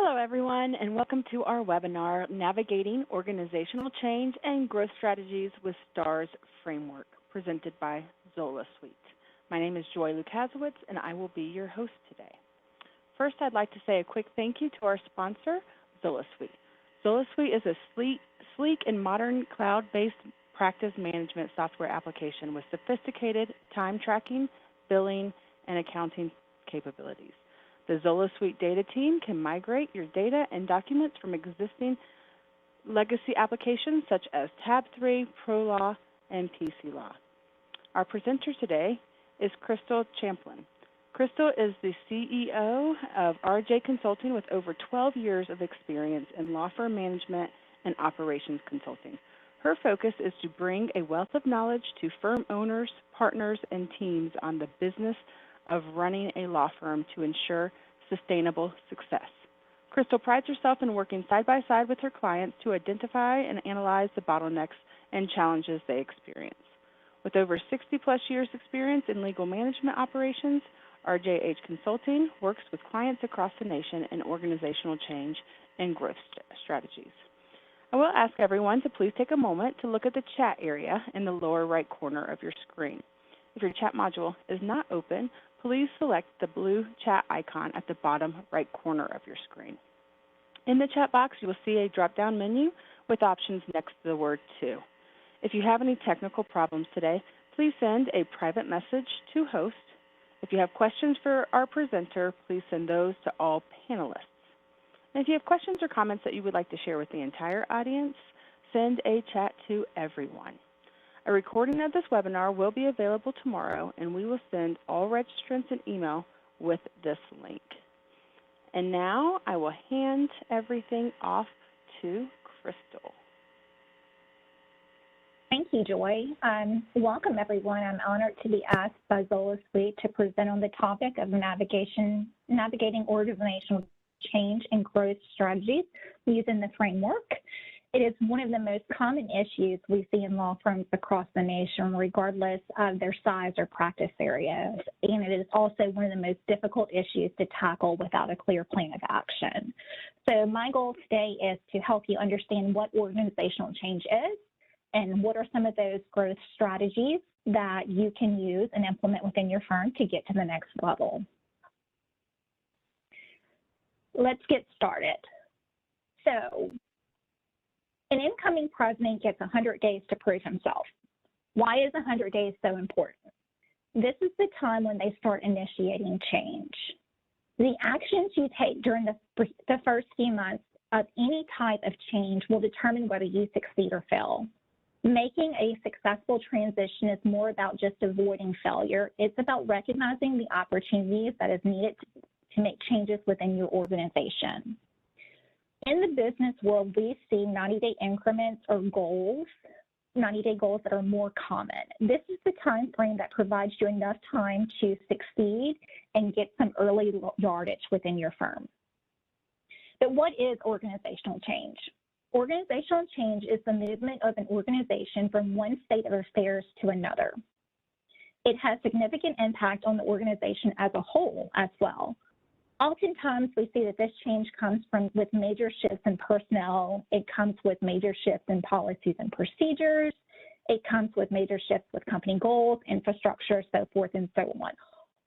Hello, everyone, and welcome to our webinar, Navigating Organizational Change and Growth Strategies with STARS Framework, presented by Zola Suite. My name is Joy Lukasiewicz, and I will be your host today. First, I'd like to say a quick thank you to our sponsor, Zola Suite. Zola Suite is a sleek and modern cloud-based practice management software application with sophisticated time tracking, billing, and accounting capabilities. The Zola Suite data team can migrate your data and documents from existing legacy applications such as Tab3, ProLaw, and PC Law. Our presenter today is Crystal Champlin. Crystal is the CEO of RJ Consulting with over 12 years of experience in law firm management and operations consulting. Her focus is to bring a wealth of knowledge to firm owners, partners, and teams on the business of running a law firm to ensure sustainable success. Crystal prides herself in working side by side with her clients to identify and analyze the bottlenecks and challenges they experience. With over 60-plus years experience in legal management operations, RJH Consulting works with clients across the nation in organizational change and growth strategies. I will ask everyone to please take a moment to look at the chat area in the lower right corner of your screen. If your chat module is not open, please select the blue chat icon at the bottom right corner of your screen. In the chat box, you will see a drop-down menu with options next to the word To. If you have any technical problems today, please send a private message to host. If you have questions for our presenter, please send those to all panelists. And if you have questions or comments that you would like to share with the entire audience, send a chat to everyone. A recording of this webinar will be available tomorrow, and we will send all registrants an email with this link. And now I will hand everything off to Crystal. Thank you, Joy. Welcome, everyone. I'm honored to be asked by Zola Suite to present on the topic of navigating organizational change and growth strategies using the framework. It is one of the most common issues we see in law firms across the nation, regardless of their size or practice areas. And it is also one of the most difficult issues to tackle without a clear plan of action. So my goal today is to help you understand what organizational change is and what are some of those growth strategies that you can use and implement within your firm to get to the next level. Let's get started. So, an incoming president gets 100 days to prove himself. Why is 100 days so important? This is the time when they start initiating change. The actions you take during the first few months of any type of change will determine whether you succeed or fail. Making a successful transition is more about just avoiding failure. It's about recognizing the opportunities that is needed to make changes within your organization. In the business world, we see 90-day increments or goals, 90-day goals that are more common. This is the time frame that provides you enough time to succeed and get some early yardage within your firm. But what is organizational change? Organizational change is the movement of an organization from one state of affairs to another. It has significant impact on the organization as a whole as well. Oftentimes, we see that this change comes with major shifts in personnel. It comes with major shifts in policies and procedures. It comes with major shifts with company goals, infrastructure, so forth and so on.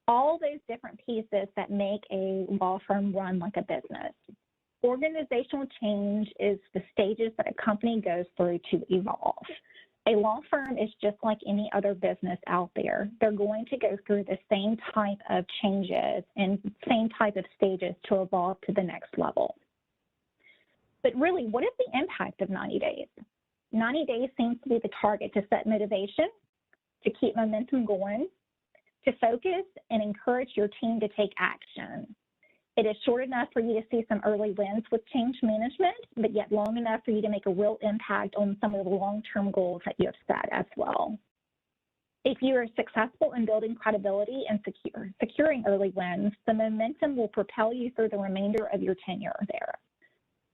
All those different pieces that make a law firm run like a business. Organizational change is the stages that a company goes through to evolve. A law firm is just like any other business out there. They're going to go through the same type of changes and same type of stages to evolve to the next level. But really, what is the impact of 90 days? 90 days seems to be the target to set motivation, to keep momentum going, to focus and encourage your team to take action. It is short enough for you to see some early wins with change management, but yet long enough for you to make a real impact on some of the long-term goals that you have set as well. If you are successful in building credibility and securing early wins, the momentum will propel you through the remainder of your tenure there.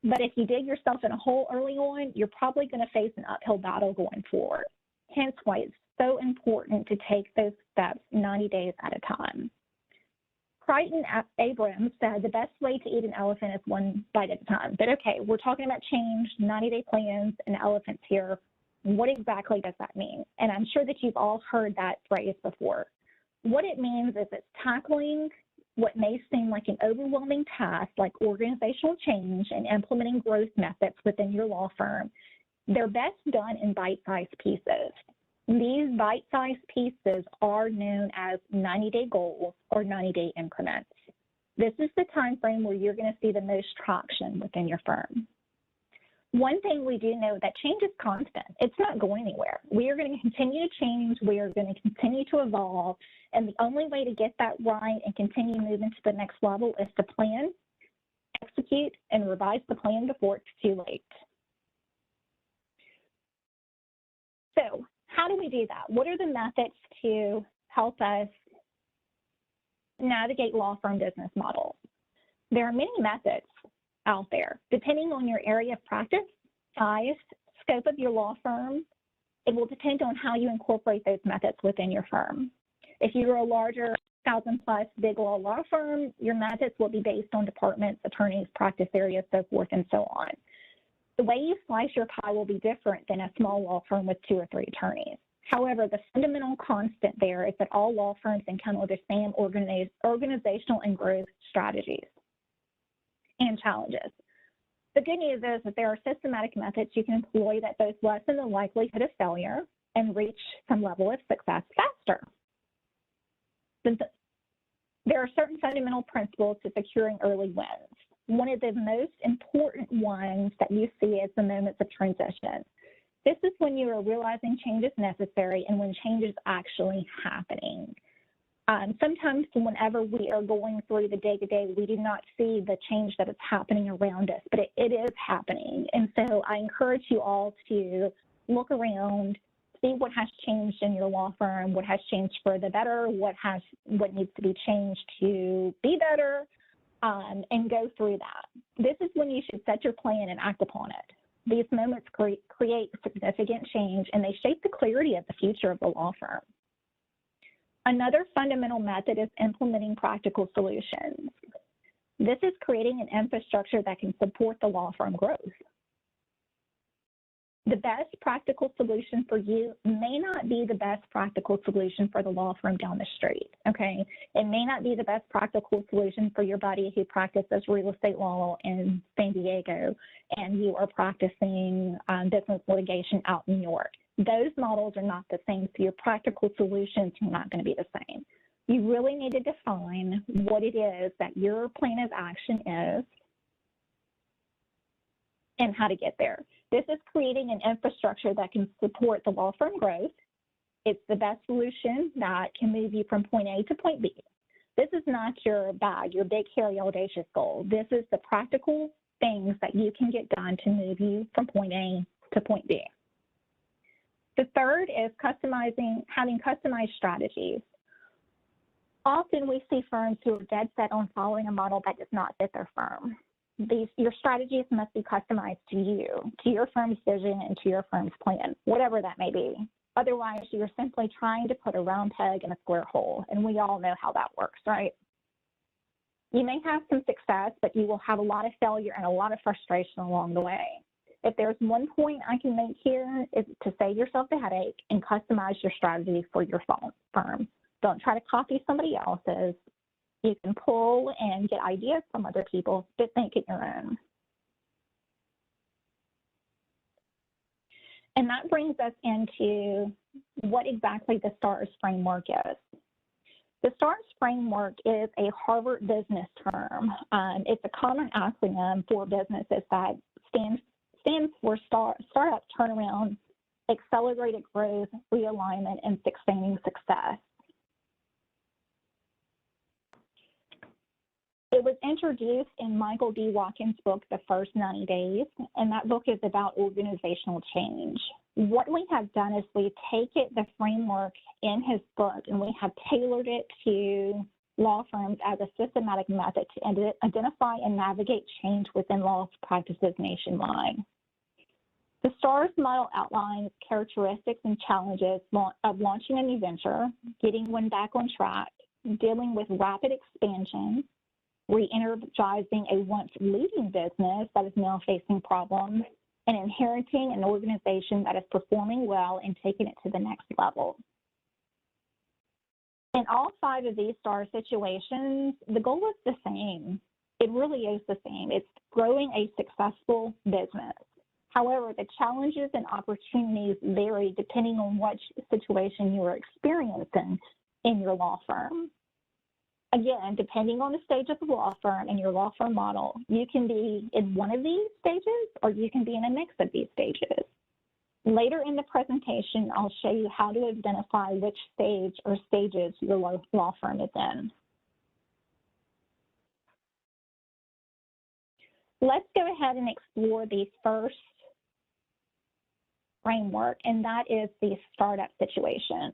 But if you dig yourself in a hole early on, you're probably going to face an uphill battle going forward. Hence why it's so important to take those steps 90 days at a time. Crichton Abrams said the best way to eat an elephant is one bite at a time. But okay, we're talking about change, 90-day plans, and elephants here. What exactly does that mean? And I'm sure that you've all heard that phrase before. What it means is it's tackling what may seem like an overwhelming task, like organizational change and implementing growth methods within your law firm. They're best done in bite-sized pieces. These bite-sized pieces are known as 90-day goals or 90-day increments. This is the time frame where you're going to see the most traction within your firm. One thing we do know that change is constant. It's not going anywhere. We are going to continue to change. We are going to continue to evolve. And the only way to get that right and continue moving to the next level is to plan, execute, and revise the plan before it's too late. So how do we do that? What are the methods to help us navigate law firm business models? There are many methods out there. Depending on your area of practice, size, scope of your law firm, it will depend on how you incorporate those methods within your firm. If you're a larger 1,000+ big law firm, your methods will be based on departments, attorneys, practice areas, so forth and so on. The way you slice your pie will be different than a small law firm with 2 or 3 attorneys. However, the fundamental constant there is that all law firms encounter the same organizational and growth strategies and challenges. The good news is that there are systematic methods you can employ that both lessen the likelihood of failure and reach some level of success faster. There are certain fundamental principles to securing early wins. One of the most important ones that you see is the moments of transition. This is when you are realizing change is necessary and when change is actually happening. Sometimes whenever we are going through the day-to-day, we do not see the change that is happening around us, but it is happening. And so I encourage you all to look around, see what has changed in your law firm, what has changed for the better, what needs to be changed to be better, and go through that. This is when you should set your plan and act upon it. These moments create significant change, and they shape the clarity of the future of the law firm. Another fundamental method is implementing practical solutions. This is creating an infrastructure that can support the law firm growth. The best practical solution for you may not be the best practical solution for the law firm down the street, okay? It may not be the best practical solution for your buddy who practices real estate law in San Diego and you are practicing business litigation out in New York. Those models are not the same, so your practical solutions are not going to be the same. You really need to define what it is that your plan of action is and how to get there. This is creating an infrastructure that can support the law firm growth. It's the best solution that can move you from point A to point B. This is not your bag, your big, hairy, audacious goal. This is the practical things that you can get done to move you from point A to point B. The third is having customized strategies. Often we see firms who are dead set on following a model that does not fit their firm. Your strategies must be customized to you, to your firm's vision, and to your firm's plan, whatever that may be. Otherwise, you're simply trying to put a round peg in a square hole, and we all know how that works, right? You may have some success, but you will have a lot of failure and a lot of frustration along the way. If there's one point I can make here is to save yourself the headache and customize your strategy for your firm. Don't try to copy somebody else's. You can pull and get ideas from other people, but think it your own. And that brings us into what exactly the STARS framework is. The STARS framework is a Harvard business term. It's a common acronym for businesses that stands for startup turnaround, accelerated growth, realignment, and sustaining success. It was introduced in Michael D. Watkins' book, The First 90 Days, and that book is about organizational change. What we have done is we take the framework in his book, and we have tailored it to law firms as a systematic method to identify and navigate change within law practices nationwide. The STARS model outlines characteristics and challenges of launching a new venture, getting one back on track, dealing with rapid expansion, re-energizing a once leading business that is now facing problems, and inheriting an organization that is performing well and taking it to the next level. In all 5 of these STAR situations, the goal is the same. It really is the same. It's growing a successful business. However, the challenges and opportunities vary depending on what situation you are experiencing in your law firm. Again, depending on the stage of the law firm and your law firm model, you can be in one of these stages or you can be in a mix of these stages. Later in the presentation, I'll show you how to identify which stage or stages your law firm is in. Let's go ahead and explore the first framework, and that is the startup situation.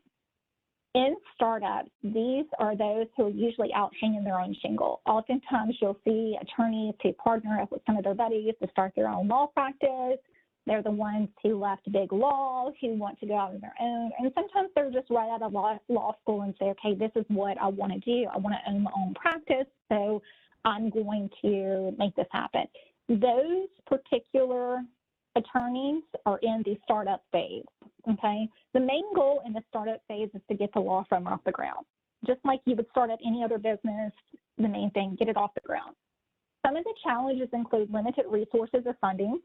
In startups, these are those who are usually out hanging their own shingle. Oftentimes, you'll see attorneys who partner up with some of their buddies to start their own law practice. They're the ones who left big law, who want to go out on their own. And sometimes they're just right out of law school and say, okay, this is what I want to do. I want to own my own practice, so I'm going to make this happen. Those particular attorneys are in the startup phase, okay? The main goal in the startup phase is to get the law firm off the ground. Just like you would start up any other business, the main thing, get it off the ground. Some of the challenges include limited resources or funding.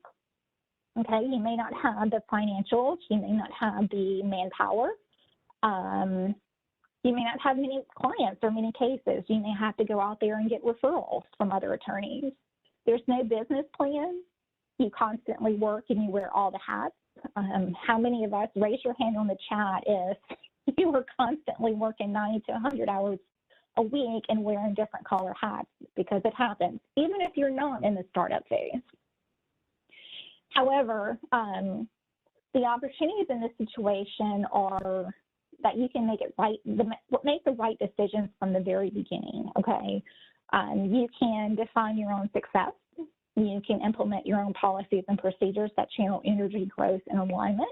Okay, you may not have the financials, you may not have the manpower, you may not have many clients or many cases. You may have to go out there and get referrals from other attorneys. There's no business plan. You constantly work and you wear all the hats. How many of us, raise your hand on the chat if you were constantly working 90 to 100 hours a week and wearing different color hats, because it happens, even if you're not in the startup phase. However, the opportunities in this situation are that you can make it right, make the right decisions from the very beginning, okay? You can define your own success. You can implement your own policies and procedures that channel energy, growth, and alignment.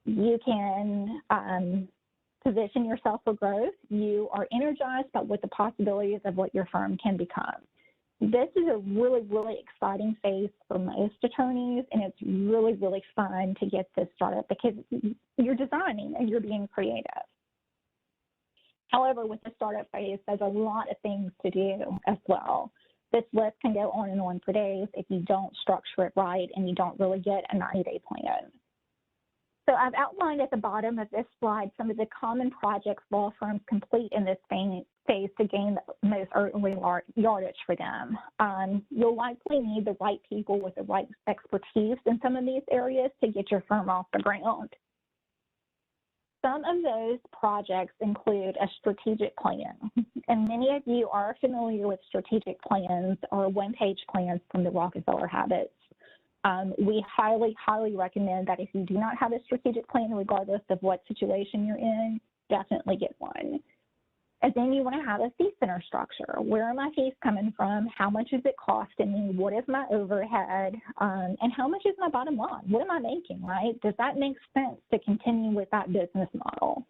You can position yourself for growth. You are energized by what the possibilities of what your firm can become. This is a really, really exciting phase for most attorneys, and it's really, really fun to get this started because you're designing and you're being creative. However, with the startup phase, there's a lot of things to do as well. This list can go on and on for days if you don't structure it right and you don't really get a 90-day plan. So I've outlined at the bottom of this slide some of the common projects law firms complete in this phase to gain the most early yardage for them. You'll likely need the right people with the right expertise in some of these areas to get your firm off the ground. Some of those projects include a strategic plan, and many of you are familiar with strategic plans or one-page plans from the Rockefeller Habits. We highly, highly recommend that if you do not have a strategic plan, regardless of what situation you're in, definitely get one. And then you want to have a fee center structure. Where are my fees coming from? How much is it costing me? What is my overhead? And how much is my bottom line? What am I making, right? Does that make sense to continue with that business model?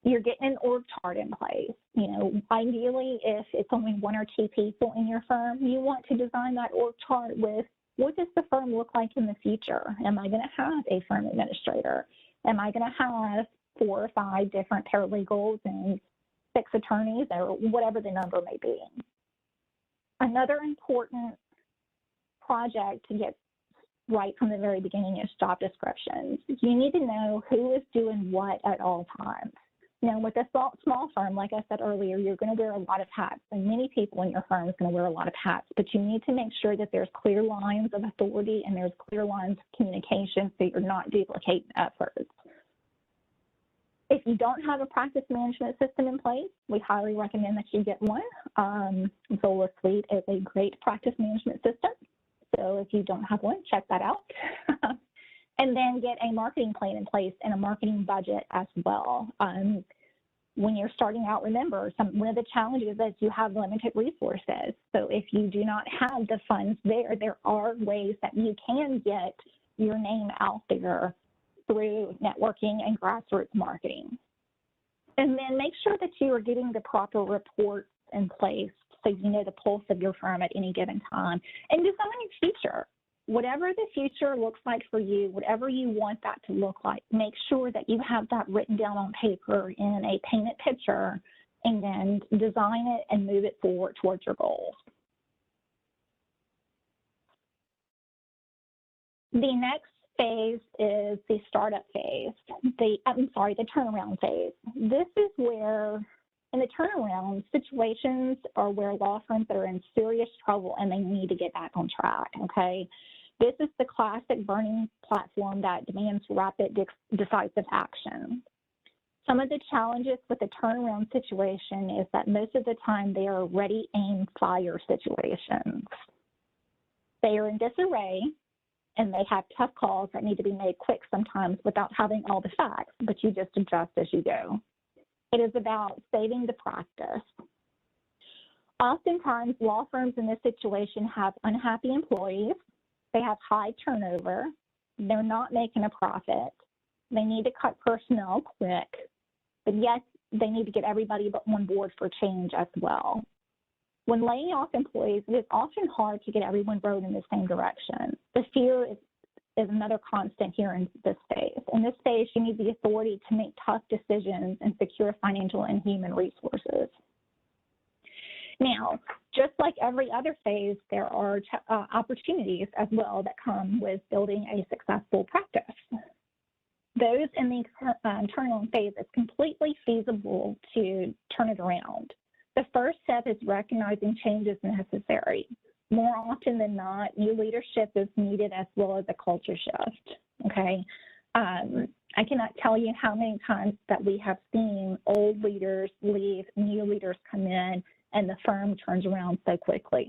You're getting an org chart in place. You know, ideally, if it's only 1 or 2 people in your firm, you want to design that org chart with what does the firm look like in the future? Am I going to have a firm administrator? Am I going to have 4 or 5 different paralegals and 6 attorneys, or whatever the number may be? Another important project to get right from the very beginning is job descriptions. You need to know who is doing what at all times. Now, with a small firm, like I said earlier, you're going to wear a lot of hats, and many people in your firm is going to wear a lot of hats, but you need to make sure that there's clear lines of authority and there's clear lines of communication so you're not duplicating efforts. If you don't have a practice management system in place, we highly recommend that you get one. Zola Suite is a great practice management system. So if you don't have one, check that out. And then get a marketing plan in place and a marketing budget as well. When you're starting out, remember, one of the challenges is you have limited resources. So if you do not have the funds there are ways that you can get your name out there through networking and grassroots marketing. And then make sure that you are getting the proper reports in place so you know the pulse of your firm at any given time. And design your future. Whatever the future looks like for you, whatever you want that to look like, make sure that you have that written down on paper in a painted picture, and then design it and move it forward towards your goals. The next phase is the startup phase, the turnaround phase. This is where, in the turnaround, situations are where law firms that are in serious trouble and they need to get back on track, okay? This is the classic burning platform that demands rapid, decisive action. Some of the challenges with the turnaround situation is that most of the time they are ready, aim, fire situations. They are in disarray, and they have tough calls that need to be made quick sometimes without having all the facts, but you just adjust as you go. It is about saving the practice. Oftentimes, law firms in this situation have unhappy employees. They have high turnover. They're not making a profit. They need to cut personnel quick, but yet they need to get everybody on board for change as well. When laying off employees, it is often hard to get everyone rowed in the same direction. The fear is another constant here in this phase. In this phase, you need the authority to make tough decisions and secure financial and human resources. Now, just like every other phase, there are opportunities as well that come with building a successful practice. Those in the turnaround phase, it's completely feasible to turn it around. The first step is recognizing change is necessary. More often than not, new leadership is needed as well as a culture shift, okay? I cannot tell you how many times that we have seen old leaders leave, new leaders come in, and the firm turns around so quickly.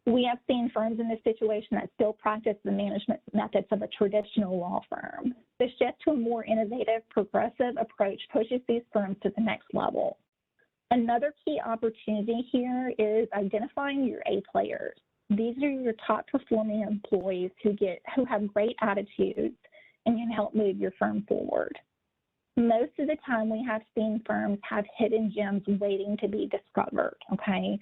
We have seen firms in this situation that still practice the management methods of a traditional law firm. The shift to a more innovative, progressive approach pushes these firms to the next level. Another key opportunity here is identifying your A players. These are your top performing employees who have great attitudes and can help move your firm forward. Most of the time we have seen firms have hidden gems waiting to be discovered, okay?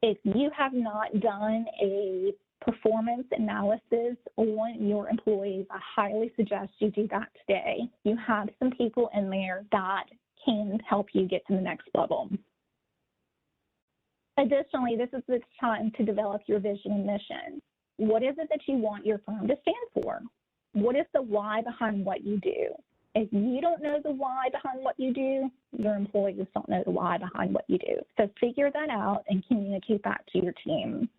If you have not done a performance analysis on your employees, I highly suggest you do that today. You have some people in there that can help you get to the next level. Additionally, this is the time to develop your vision and mission. What is it that you want your firm to stand for? What is the why behind what you do? If you don't know the why behind what you do, your employees don't know the why behind what you do. So figure that out and communicate that to your team.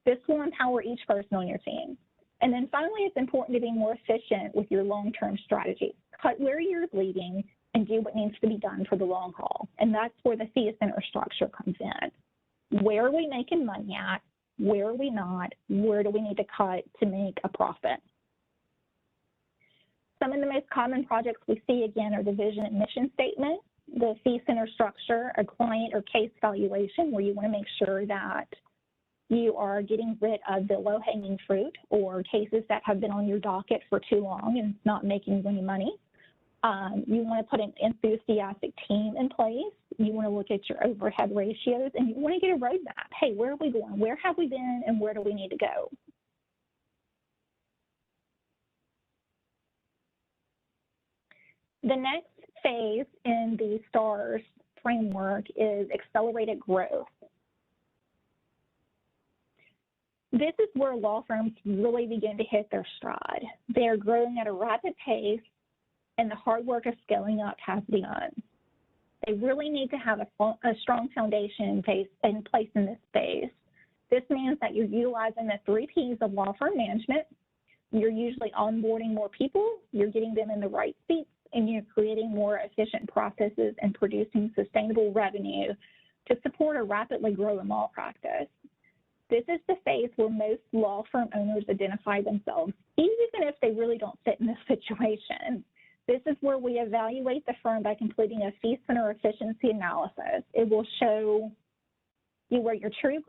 This will empower each person on your team. And then finally, it's important to be more efficient with your long-term strategy. Cut where you're bleeding and do what needs to be done for the long haul. And that's where the fee center structure comes in. Where are we making money at? Where are we not? Where do we need to cut to make a profit? Some of the most common projects we see, again, are the vision and mission statement, the fee center structure, a client or case valuation, where you want to make sure that you are getting rid of the low-hanging fruit or cases that have been on your docket for too long and not making any money. You want to put an enthusiastic team in place. You want to look at your overhead ratios, and you want to get a roadmap. Hey, where are we going? Where have we been, and where do we need to go? The next phase in the STARS framework is accelerated growth. This is where law firms really begin to hit their stride. They are growing at a rapid pace, and the hard work of scaling up has begun. They really need to have a strong foundation in place in this phase. This means that you're utilizing the 3 Ps of law firm management. You're usually onboarding more people, you're getting them in the right seats, and you're creating more efficient processes and producing sustainable revenue to support a rapidly growing law practice. This is the phase where most law firm owners identify themselves, even if they really don't fit in this situation. This is where we evaluate the firm by completing a fee center efficiency analysis. It will show you where your true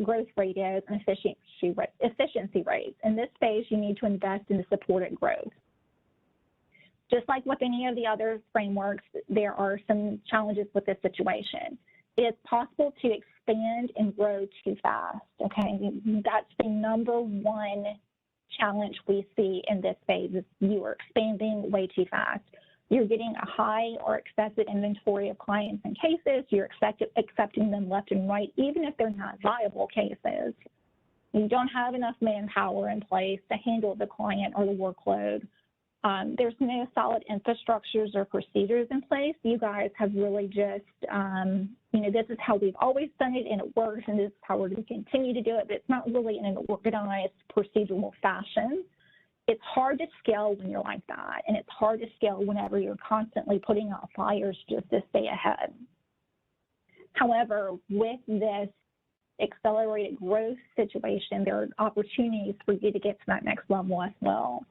growth rate is and efficiency rates. In this phase, you need to invest in the supported growth. Just like with any of the other frameworks, there are some challenges with this situation. It is possible to expand and grow too fast, okay? That's the number one challenge we see in this phase is you are expanding way too fast. You're getting a high or excessive inventory of clients and cases. You're accepting them left and right, even if they're not viable cases. You don't have enough manpower in place to handle the client or the workload. There's no solid infrastructures or procedures in place. You guys have really just, this is how we've always done it and it works, and this is how we're going to continue to do it, but it's not really in an organized, procedural fashion. It's hard to scale when you're like that, and it's hard to scale whenever you're constantly putting out fires just to stay ahead. However, with this accelerated growth situation, there are opportunities for you to get to that next level as well.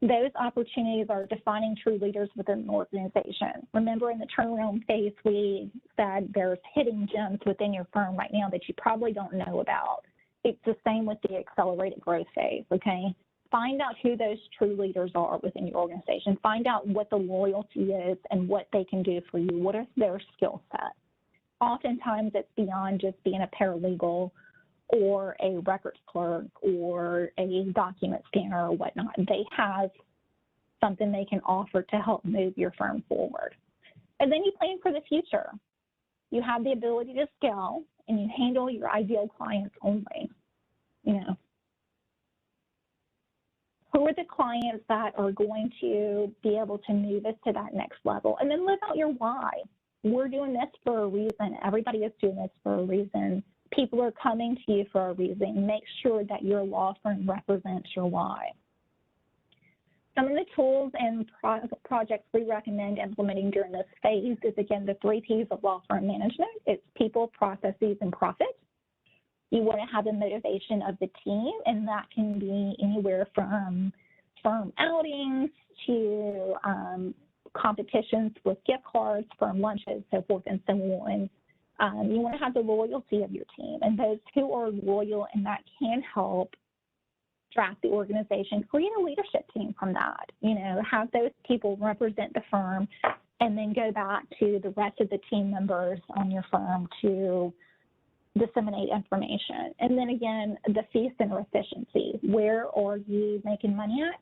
Those opportunities are defining true leaders within an organization. Remember, in the turnaround phase, we said there's hidden gems within your firm right now that you probably don't know about. It's the same with the accelerated growth phase, okay? Find out who those true leaders are within your organization. Find out what the loyalty is and what they can do for you. What is their skill set? Oftentimes, it's beyond just being a paralegal or a records clerk or a document scanner or whatnot. They have something they can offer to help move your firm forward. And then you plan for the future. You have the ability to scale and you handle your ideal clients only. Who are the clients that are going to be able to move us to that next level? And then live out your why. We're doing this for a reason. Everybody is doing this for a reason. People are coming to you for a reason. Make sure that your law firm represents your why. Some of the tools and projects we recommend implementing during this phase is, again, the 3 Ps of law firm management. It's people, processes, and profit. You want to have the motivation of the team, and that can be anywhere from firm outings to competitions with gift cards, firm lunches, so forth and so on. You want to have the loyalty of your team, and those who are loyal, and that can help draft the organization, create a leadership team from that. Have those people represent the firm and then go back to the rest of the team members on your firm to disseminate information. And then again, the fee center efficiency. Where are you making money at?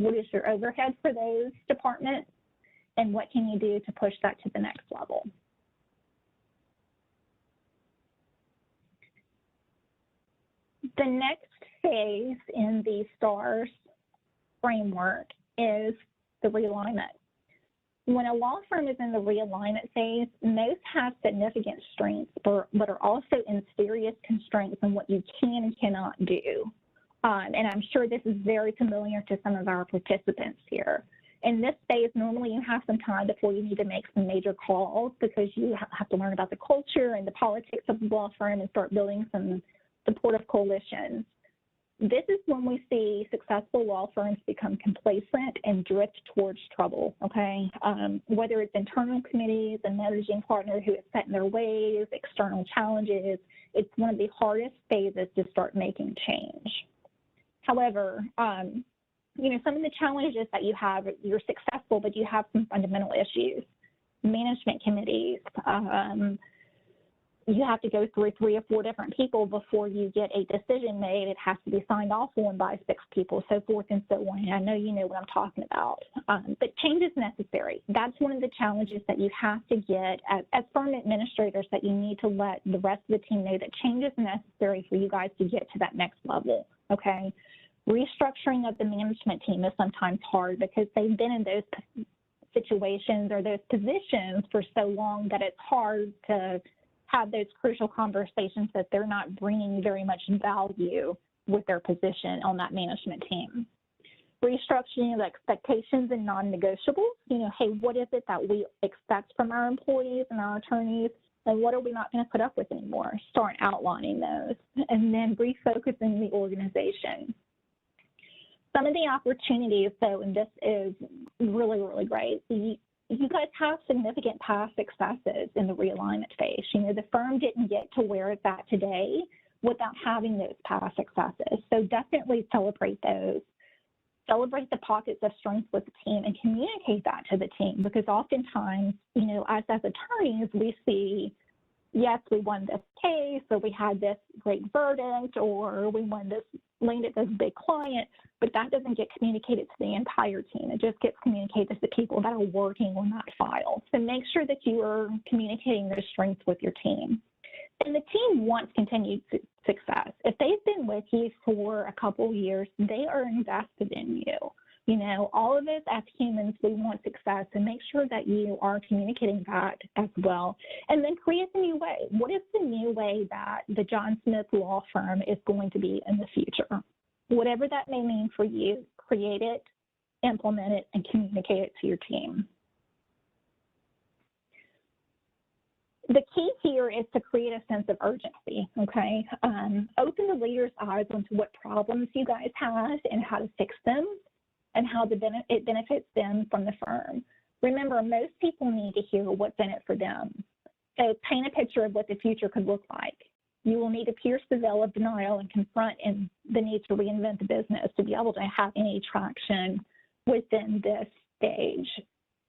What is your overhead for those departments? And what can you do to push that to the next level? The next phase in the STARS framework is the realignment. When a law firm is in the realignment phase, most have significant strengths, but are also in serious constraints on what you can and cannot do. And I'm sure this is very familiar to some of our participants here. In this phase, normally you have some time before you need to make some major calls because you have to learn about the culture and the politics of the law firm and start building some supportive coalitions. This is when we see successful law firms become complacent and drift towards trouble, okay? Whether it's internal committees, a managing partner who is set in their ways, external challenges, it's one of the hardest phases to start making change. However, some of the challenges that you have, you're successful, but you have some fundamental issues. Management committees, you have to go through 3 or 4 different people before you get a decision made. It has to be signed off on by 6 people, so forth and so on. And I know you know what I'm talking about. But change is necessary. That's one of the challenges that you have to get as firm administrators, that you need to let the rest of the team know that change is necessary for you guys to get to that next level, okay? Restructuring of the management team is sometimes hard because they've been in those situations or those positions for so long that it's hard to have those crucial conversations that they're not bringing very much value with their position on that management team. Restructuring of expectations and non-negotiables. Hey, what is it that we expect from our employees and our attorneys, and what are we not going to put up with anymore? Start outlining those, and then refocusing the organization. Some of the opportunities, though, and this is really, really great, you guys have significant past successes in the realignment phase. The firm didn't get to where it's at today without having those past successes. So definitely celebrate those. Celebrate the pockets of strength with the team and communicate that to the team, because oftentimes, you know, us as attorneys, we see, yes, we won this case, or we had this great verdict, or we landed this big client, but that doesn't get communicated to the entire team. It just gets communicated to the people that are working on that file. So make sure that you are communicating those strengths with your team. And the team wants continued success. If they've been with you for a couple of years, they are invested in you. You know, all of us as humans, we want success, and make sure that you are communicating that as well. And then create a new way. What is the new way that the John Smith Law Firm is going to be in the future? Whatever that may mean for you, create it, implement it, and communicate it to your team. The key here is to create a sense of urgency, okay? Open the leader's eyes onto what problems you guys have and how to fix them, and how it benefits them from the firm. Remember, most people need to hear what's in it for them. So paint a picture of what the future could look like. You will need to pierce the veil of denial and confront the need to reinvent the business to be able to have any traction within this stage.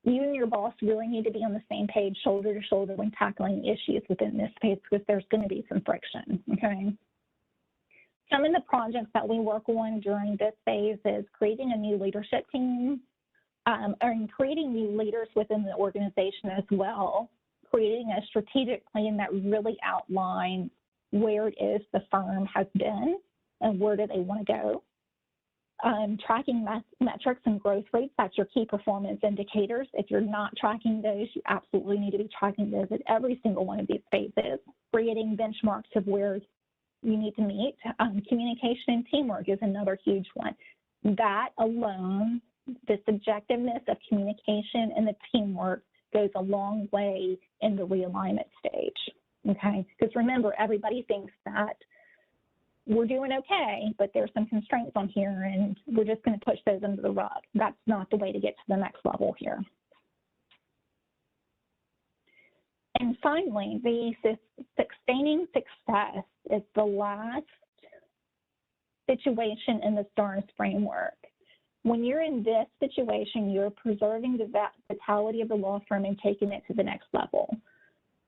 You and your boss really need to be on the same page, shoulder to shoulder, when tackling issues within this space, because there's going to be some friction, okay? Some of the projects that we work on during this phase is creating a new leadership team, and creating new leaders within the organization as well, creating a strategic plan that really outlines where it is the firm has been and where do they want to go. Tracking metrics and growth rates, that's your key performance indicators. If you're not tracking those, you absolutely need to be tracking those at every single one of these phases. Creating benchmarks of where you need to meet. Communication and teamwork is another huge one. That alone, the subjectiveness of communication and the teamwork goes a long way in the realignment stage, okay? Because remember, everybody thinks that we're doing okay, but there's some constraints on here, and we're just going to push those under the rug. That's not the way to get to the next level here. And finally, the sustaining success is the last situation in the STARS framework. When you're in this situation, you're preserving the vitality of the law firm and taking it to the next level.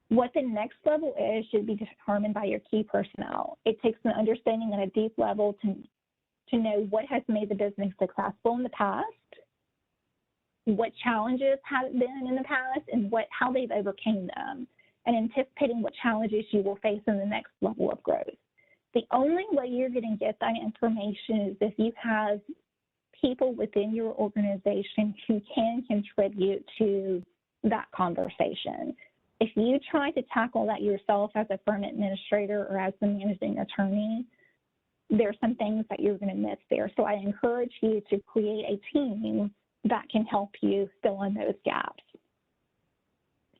What the next level is should be determined by your key personnel. It takes an understanding at a deep level to know what has made the business successful in the past, what challenges have been in the past, and how they've overcame them, and anticipating what challenges you will face in the next level of growth. The only way you're going to get that information is if you have people within your organization who can contribute to that conversation. If you try to tackle that yourself as a firm administrator or as the managing attorney, there's some things that you're going to miss there. So I encourage you to create a team that can help you fill in those gaps.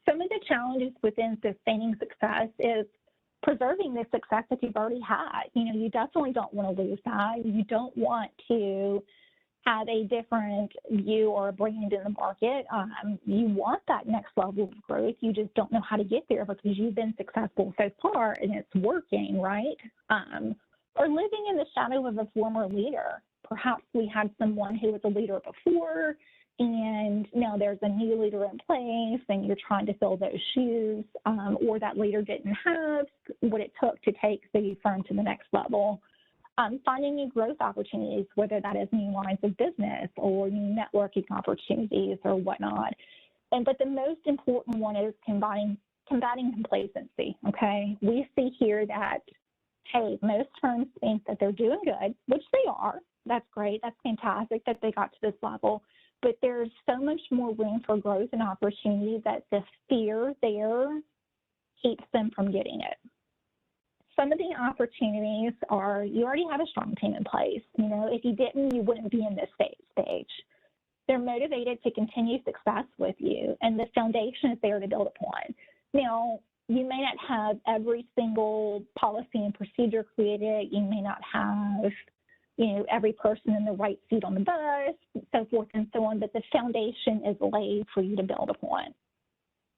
Some of the challenges within sustaining success is preserving the success that you've already had. You know, you definitely don't want to lose that. You don't want to have a different view or a brand in the market. You want that next level of growth. You just don't know how to get there because you've been successful so far and it's working, right? Or living in the shadow of a former leader. Perhaps we had someone who was a leader before and now there's a new leader in place and you're trying to fill those shoes, or that leader didn't have what it took to take the firm to the next level. Finding new growth opportunities, whether that is new lines of business or new networking opportunities or whatnot. But the most important one is combating complacency, okay? We see here that, hey, most firms think that they're doing good, which they are. That's great. That's fantastic that they got to this level. But there's so much more room for growth and opportunity that the fear there keeps them from getting it. Some of the opportunities are you already have a strong team in place. You know, if you didn't, you wouldn't be in this stage. They're motivated to continue success with you, and the foundation is there to build upon. Now, you may not have every single policy and procedure created. You may not have, you know, every person in the right seat on the bus, so forth and so on, but the foundation is laid for you to build upon.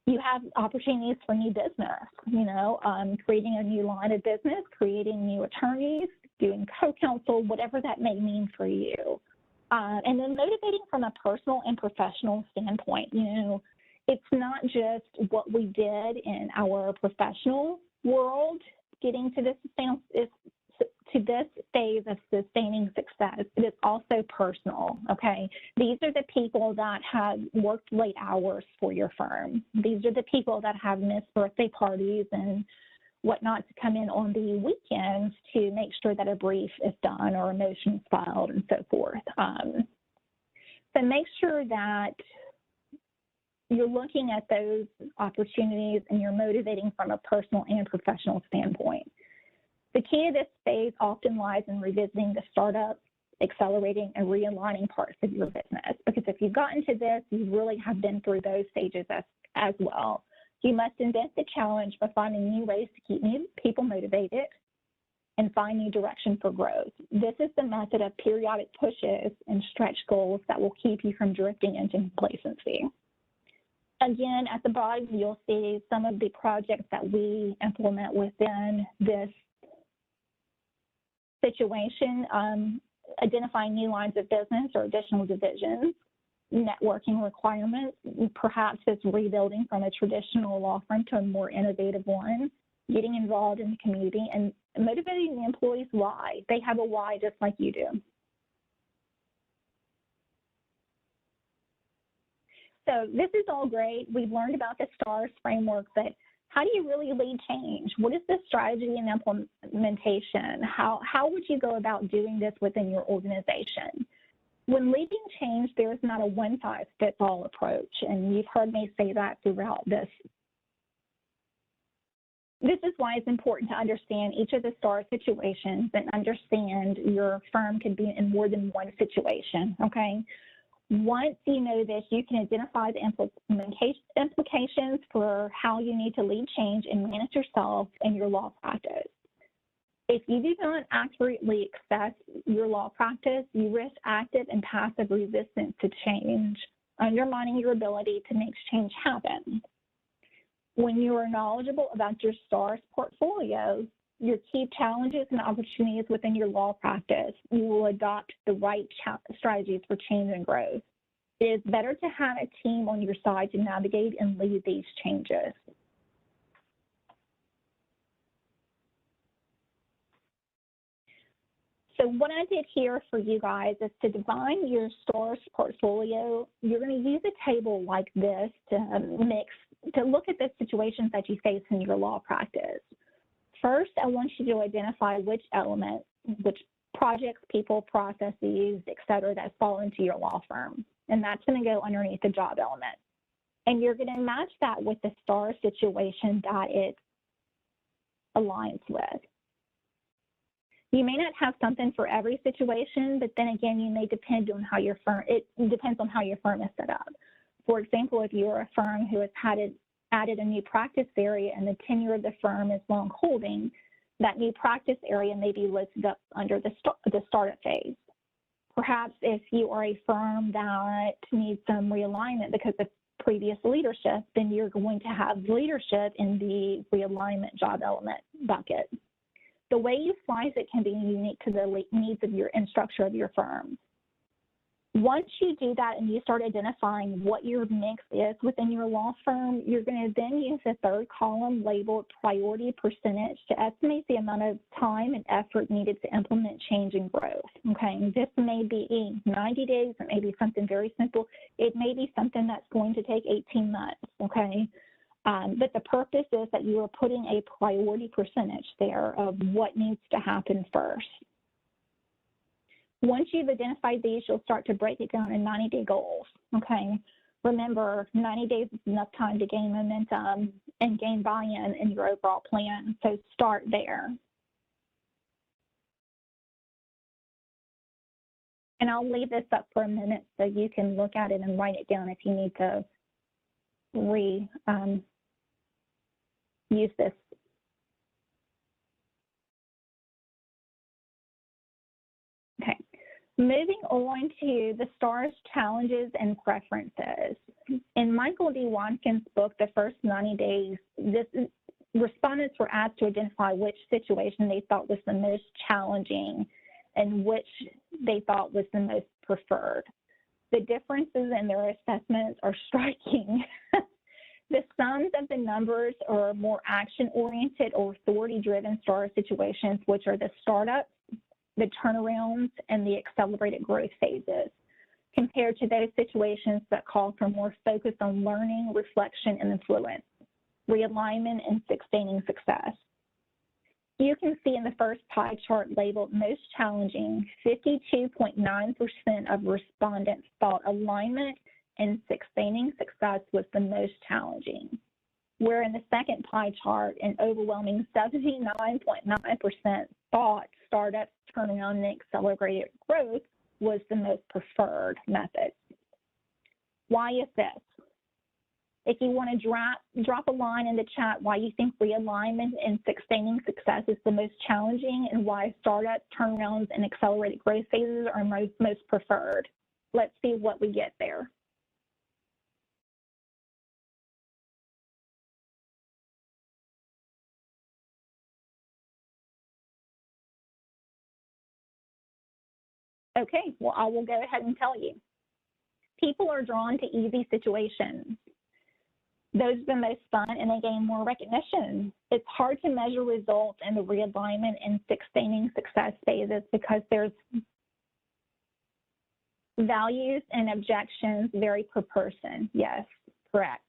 You have opportunities for new business, you know, creating a new line of business, creating new attorneys, doing co-counsel, whatever that may mean for you. And then motivating from a personal and professional standpoint. You know, it's not just what we did in our professional world getting to this phase of sustaining success. It is also personal, okay? These are the people that have worked late hours for your firm. These are the people that have missed birthday parties and whatnot to come in on the weekends to make sure that a brief is done or a motion is filed and so forth. So make sure that you're looking at those opportunities and you're motivating from a personal and professional standpoint. The key to this phase often lies in revisiting the startup, accelerating, and realigning parts of your business. Because if you've gotten to this, you really have been through those stages as well. You must invent the challenge by finding new ways to keep people motivated and find new direction for growth. This is the method of periodic pushes and stretch goals that will keep you from drifting into complacency. Again, at the bottom, you'll see some of the projects that we implement within this situation, identifying new lines of business or additional divisions, networking requirements, perhaps it's rebuilding from a traditional law firm to a more innovative one, getting involved in the community, and motivating the employees why. They have a why just like you do. So this is all great. We've learned about the STARS framework, but how do you really lead change? What is the strategy and implementation? How would you go about doing this within your organization? When leading change, there is not a one-size-fits-all approach, and you've heard me say that throughout this. This is why it's important to understand each of the STAR situations and understand your firm can be in more than one situation, okay? Once you know this, you can identify the implications for how you need to lead change and manage yourself and your law practice. If you do not accurately assess your law practice, you risk active and passive resistance to change, undermining your ability to make change happen. When you are knowledgeable about your STARS portfolio, your key challenges and opportunities within your law practice, you will adopt the right strategies for change and growth. It is better to have a team on your side to navigate and lead these changes. So what I did here for you guys is to define your STARS portfolio. You're going to use a table like this to look at the situations that you face in your law practice. First, I want you to identify which elements, which projects, people, processes, et cetera, that fall into your law firm. And that's going to go underneath the job element. And you're going to match that with the STAR situation that it aligns with. You may not have something for every situation, but then again, you may depend on how your firm, it depends on how your firm is set up. For example, if you're a firm who has added a new practice area and the tenure of the firm is long holding, that new practice area may be listed up under the startup phase. Perhaps if you are a firm that needs some realignment because of previous leadership, then you're going to have leadership in the realignment job element bucket. The way you slice it can be unique to the needs of your and structure of your firm. Once you do that and you start identifying what your mix is within your law firm, you're going to then use the third column labeled priority percentage to estimate the amount of time and effort needed to implement change and growth, okay? This may be 90 days, it may be something very simple. It may be something that's going to take 18 months, okay? But the purpose is that you are putting a priority percentage there of what needs to happen first. Once you've identified these, you'll start to break it down in 90-day goals, okay? Remember, 90 days is enough time to gain momentum and gain buy-in in your overall plan, so start there. And I'll leave this up for a minute so you can look at it and write it down if you need to use this. Okay, moving on to the STARS challenges and preferences. In Michael D. Watkins' book, The First 90 Days, respondents were asked to identify which situation they thought was the most challenging and which they thought was the most preferred. The differences in their assessments are striking. The sums of the numbers are more action-oriented or authority-driven STAR situations, which are the startups, the turnarounds, and the accelerated growth phases, compared to those situations that call for more focus on learning, reflection, and influence, realignment, and sustaining success. You can see in the first pie chart labeled most challenging, 52.9% of respondents thought alignment and sustaining success was the most challenging, where in the second pie chart, an overwhelming 79.9% thought startups, turnaround, and accelerated growth was the most preferred method. Why is this? If you want to drop a line in the chat why you think realignment and sustaining success is the most challenging and why startup, turnarounds, and accelerated growth phases are most preferred. Let's see what we get there. Okay, well, I will go ahead and tell you. People are drawn to easy situations. Those are the most fun and they gain more recognition. It's hard to measure results in the realignment and sustaining success phases because there's values and objections vary per person. Yes, correct.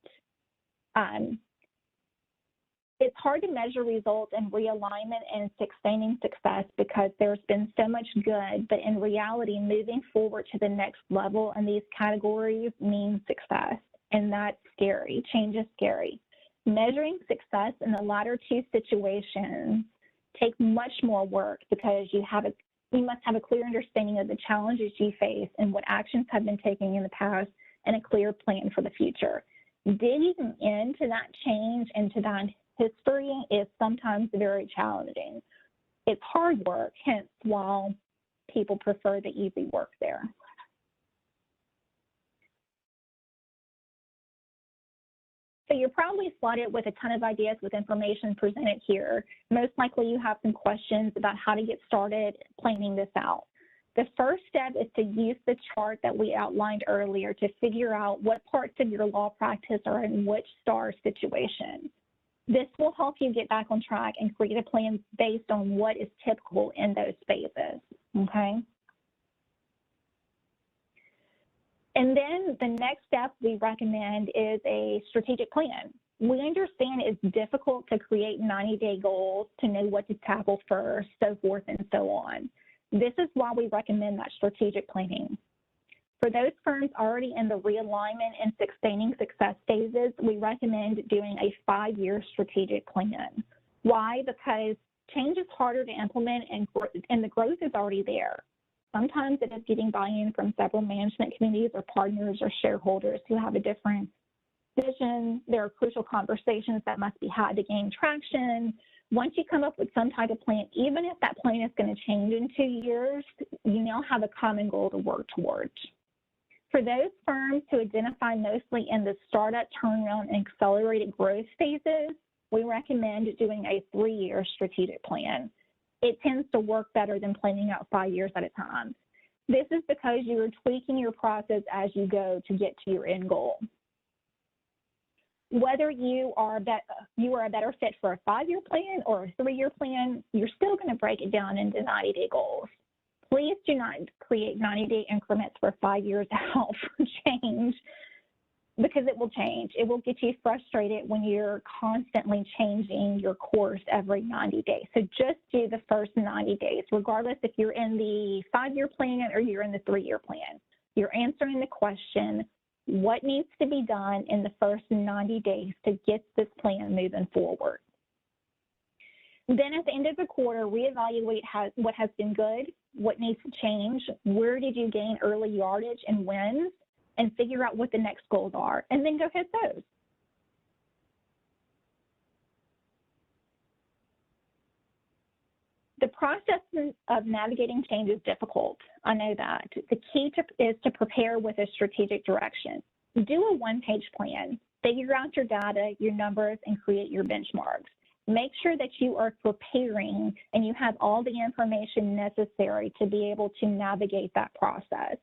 It's hard to measure results in realignment and sustaining success because there's been so much good, but in reality, moving forward to the next level in these categories means success, and that's scary. Change is scary. Measuring success in the latter two situations take much more work because you must have a clear understanding of the challenges you face and what actions have been taken in the past and a clear plan for the future. Digging into that change, into that history is sometimes very challenging. It's hard work, hence why people prefer the easy work there. So you're probably flooded with a ton of ideas with information presented here. Most likely you have some questions about how to get started planning this out. The first step is to use the chart that we outlined earlier to figure out what parts of your law practice are in which STAR situation. This will help you get back on track and create a plan based on what is typical in those phases, okay? And then the next step we recommend is a strategic plan. We understand it's difficult to create 90-day goals to know what to tackle first, so forth and so on. This is why we recommend that strategic planning. For those firms already in the realignment and sustaining success phases, we recommend doing a 5-year strategic plan. Why? Because change is harder to implement and the growth is already there. Sometimes it is getting buy-in from several management committees or partners or shareholders who have a different vision. There are crucial conversations that must be had to gain traction. Once you come up with some type of plan, even if that plan is going to change in 2 years, you now have a common goal to work towards. For those firms who identify mostly in the startup, turnaround, and accelerated growth phases, we recommend doing a 3-year strategic plan. It tends to work better than planning out 5 years at a time. This is because you are tweaking your process as you go to get to your end goal. Whether you are a better fit for a 5-year plan or a 3-year plan, you're still going to break it down into 90-day goals. Please do not create 90-day increments for 5 years out for change, because it will change. It will get you frustrated when you're constantly changing your course every 90 days. So just do the first 90 days, regardless if you're in the 5-year plan or you're in the 3-year plan. You're answering the question, what needs to be done in the first 90 days to get this plan moving forward? Then at the end of the quarter, reevaluate what has been good, what needs to change, where did you gain early yardage and wins, and figure out what the next goals are, and then go hit those. The process of navigating change is difficult. I know that. The key is to prepare with a strategic direction. Do a one-page plan. Figure out your data, your numbers, and create your benchmarks. make sure that you are preparing and you have all the information necessary to be able to navigate that process.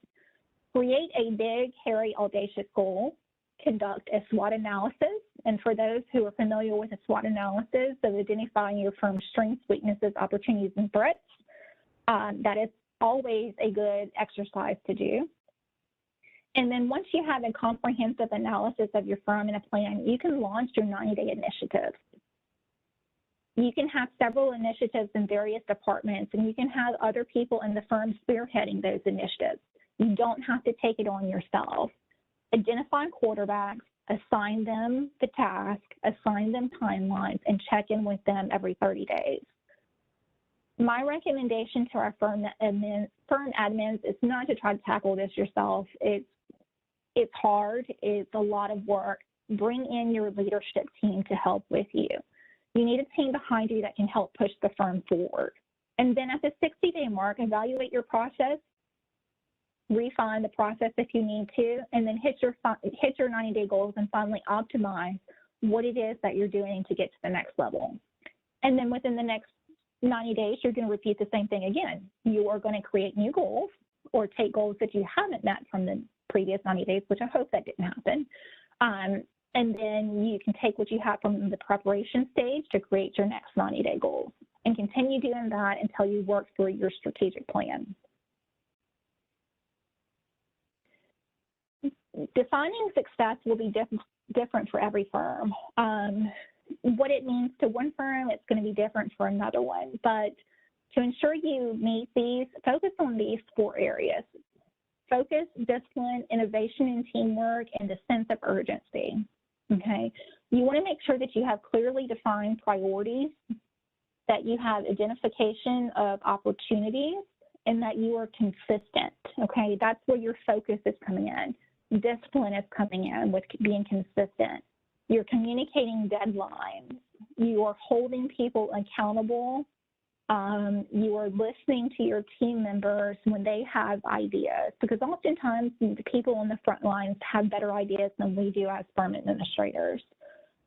Create a big, hairy, audacious goal. Conduct a SWOT analysis. And for those who are familiar with a SWOT analysis, of identifying your firm's strengths, weaknesses, opportunities, and threats, that is always a good exercise to do. And then once you have a comprehensive analysis of your firm and a plan, you can launch your 90-day initiative. You can have several initiatives in various departments, and you can have other people in the firm spearheading those initiatives. You don't have to take it on yourself. Identify quarterbacks, assign them the task, assign them timelines, and check in with them every 30 days. My recommendation to our firm admins is not to try to tackle this yourself. It's hard, it's a lot of work. Bring in your leadership team to help with you. You need a team behind you that can help push the firm forward. And then at the 60-day mark, evaluate your process, refine the process if you need to, and then hit your 90-day goals and finally optimize what it is that you're doing to get to the next level. And then within the next 90 days, you're going to repeat the same thing again. You are going to create new goals or take goals that you haven't met from the previous 90 days, which I hope that didn't happen. And then you can take what you have from the preparation stage to create your next 90-day goals and continue doing that until you work through your strategic plan. Defining success will be different for every firm. What it means to one firm, it's going to be different for another one. But to ensure you meet these, focus on these 4 areas. Focus, discipline, innovation and teamwork, and a sense of urgency, okay? You want to make sure that you have clearly defined priorities, that you have identification of opportunities, and that you are consistent, okay? That's where your focus is coming in. Discipline is coming in with being consistent. You're communicating deadlines. You are holding people accountable. You are listening to your team members when they have ideas, because oftentimes the people on the front lines have better ideas than we do as firm administrators.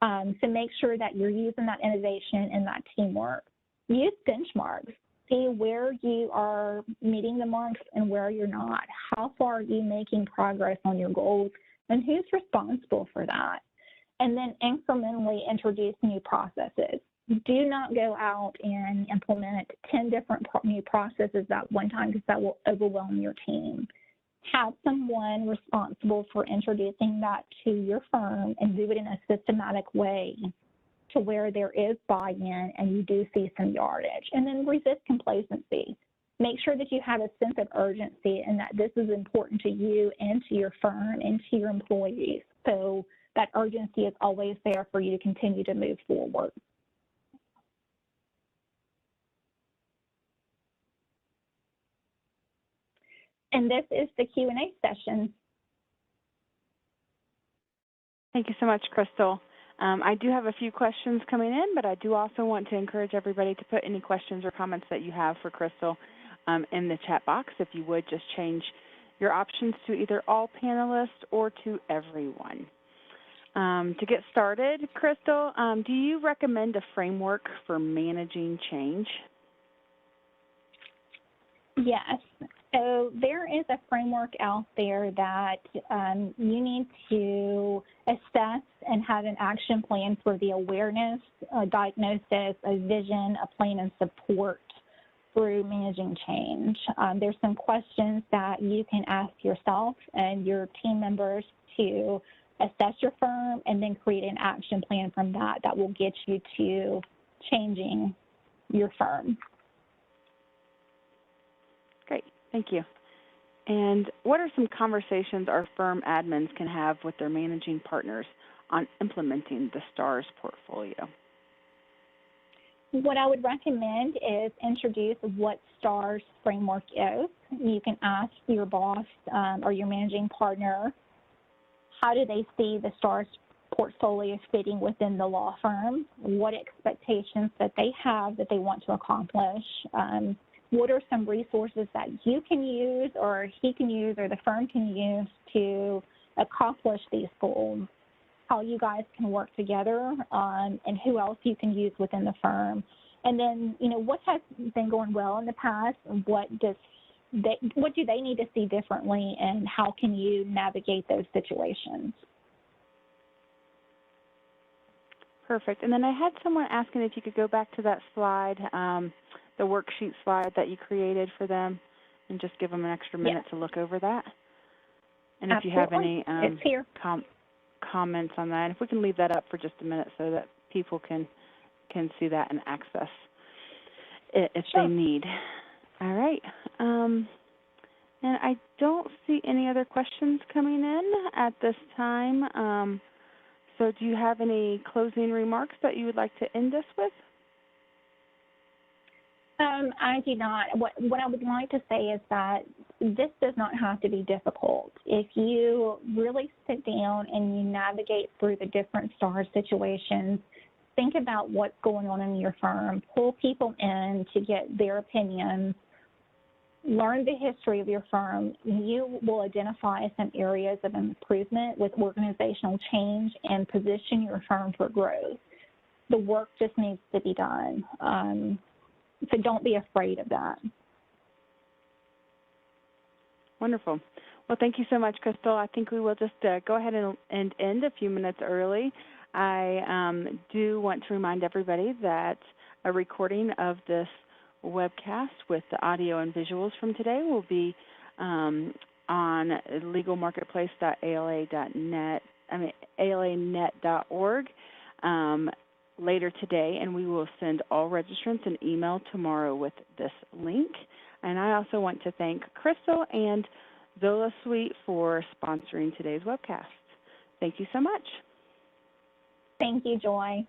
So make sure that you're using that innovation and that teamwork. Use benchmarks. See where you are meeting the marks and where you're not. How far are you making progress on your goals, and who's responsible for that? And then incrementally introduce new processes. Do not go out and implement 10 different new processes at one time, because that will overwhelm your team. Have someone responsible for introducing that to your firm and do it in a systematic way to where there is buy-in and you do see some yardage. And then resist complacency. Make sure that you have a sense of urgency and that this is important to you and to your firm and to your employees. So that urgency is always there for you to continue to move forward. And this is the Q&A session. Thank you so much, Crystal. I do have a few questions coming in, but I do also want to encourage everybody to put any questions or comments that you have for Crystal in the chat box. If you would, just change your options to either all panelists or to everyone. To get started, Crystal, do you recommend a framework for managing change? Yes. So there is a framework out there that you need to assess and have an action plan for the awareness, diagnosis, a vision, a plan, and support through managing change. There's some questions that you can ask yourself and your team members to assess your firm and then create an action plan from that that will get you to changing your firm. Great, thank you. And what are some conversations our firm admins can have with their managing partners on implementing the STARS portfolio? What I would recommend is introduce what STARS framework is. You can ask your boss or your managing partner, how do they see the STARS portfolio fitting within the law firm? What expectations that they have that they want to accomplish? What are some resources that you can use or he can use or the firm can use to accomplish these goals? how you guys can work together, and who else you can use within the firm. And then, what has been going well in the past, and what do they need to see differently, and how can you navigate those situations? Perfect. And then I had someone asking if you could go back to that slide, the worksheet slide that you created for them, and just give them an extra minute to look over that. And if you have any comments on that, if we can leave that up for just a minute so that people can see that and access it if they need. All right. And I don't see any other questions coming in at this time. So do you have any closing remarks that you would like to end us with? I do not. What I would like to say is that this does not have to be difficult. If you really sit down and you navigate through the different STAR situations, think about what's going on in your firm, pull people in to get their opinions, learn the history of your firm. You will identify some areas of improvement with organizational change and position your firm for growth. The work just needs to be done. So don't be afraid of that. Wonderful. Well, thank you so much, Crystal. I think we will just go ahead and end a few minutes early. I do want to remind everybody that a recording of this webcast with the audio and visuals from today will be on legalmarketplace.alanet.org later today, and we will send all registrants an email tomorrow with this link. And I also want to thank Crystal and Zola Suite for sponsoring today's webcast. Thank you so much. Thank you, Joy.